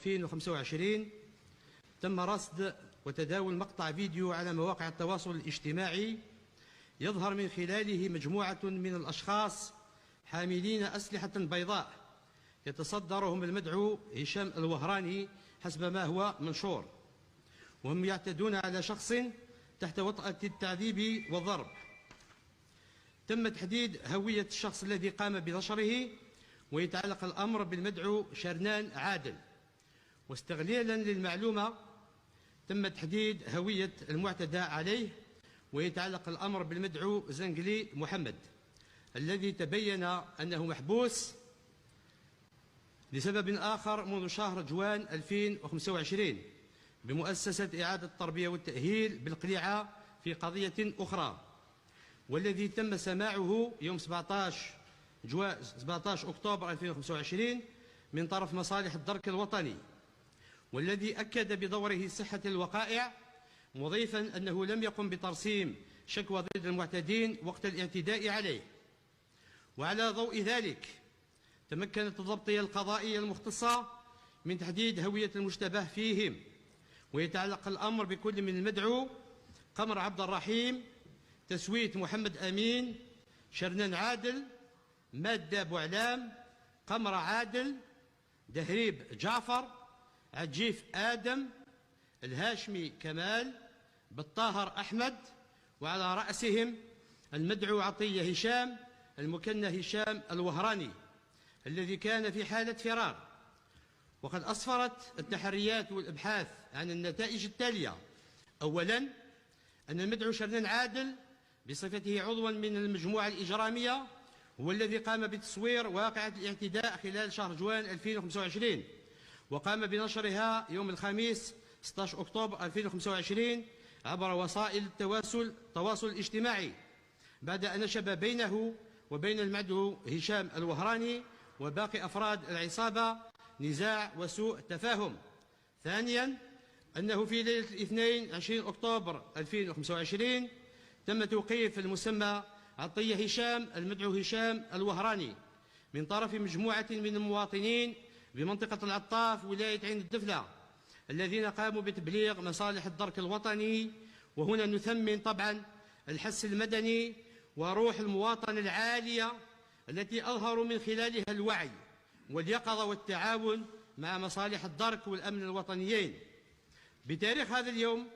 2025 تم رصد وتداول مقطع فيديو على مواقع التواصل الاجتماعي يظهر من خلاله مجموعة من الأشخاص حاملين أسلحة بيضاء يتصدرهم المدعو هشام الوهراني حسب ما هو منشور، وهم يعتدون على شخص تحت وطأة التعذيب والضرب. تم تحديد هوية الشخص الذي قام بنشره، ويتعلق الأمر بالمدعو شرنان عادل. واستغلالا للمعلومة تم تحديد هوية المعتدى عليه، ويتعلق الأمر بالمدعو زنقلي محمد الذي تبين أنه محبوس لسبب آخر منذ شهر جوان 2025 بمؤسسة إعادة التربية والتأهيل بالقليعة في قضية أخرى، والذي تم سماعه يوم 17 أكتوبر 2025 من طرف مصالح الدرك الوطني، والذي أكد بدوره صحة الوقائع، مضيفا أنه لم يقم بترسيم شكوى ضد المعتدين وقت الاعتداء عليه. وعلى ضوء ذلك تمكنت الضبطية القضائية المختصة من تحديد هوية المشتبه فيهم، ويتعلق الأمر بكل من المدعو قمر عبد الرحيم، تسويت محمد أمين، شرنان عادل، مادة بوعلام، قمر عادل، دهريب جعفر، عجيف آدم، الهاشمي كمال، بالطاهر أحمد، وعلى رأسهم المدعو عطية هشام المكنى هشام الوهراني الذي كان في حالة فرار. وقد أسفرت التحريات والإبحاث عن النتائج التالية: أولا، أن المدعو شرنان عادل بصفته عضوا من المجموعة الإجرامية هو الذي قام بتصوير واقعة الاعتداء خلال شهر جوان 2025، وقام بنشرها يوم الخميس 16 أكتوبر 2025 عبر وسائل التواصل الاجتماعي، بعد أن نشب بينه وبين المدعو هشام الوهراني وباقي أفراد العصابة نزاع وسوء تفاهم. ثانيا، أنه في ليلة الاثنين 20 أكتوبر 2025 تم توقيف المسمى عطية هشام المدعو هشام الوهراني من طرف مجموعة من المواطنين بمنطقة العطاف ولاية عين الدفلة الذين قاموا بتبليغ مصالح الدرك الوطني. وهنا نثمن طبعا الحس المدني وروح المواطنة العالية التي أظهروا من خلالها الوعي واليقظة والتعاون مع مصالح الدرك والأمن الوطنيين. بتاريخ هذا اليوم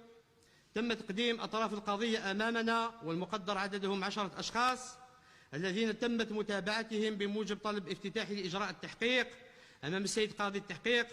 تم تقديم أطراف القضية أمامنا، والمقدر عددهم 10 أشخاص الذين تمت متابعتهم بموجب طلب افتتاح لإجراء التحقيق أمام السيد قاضي التحقيق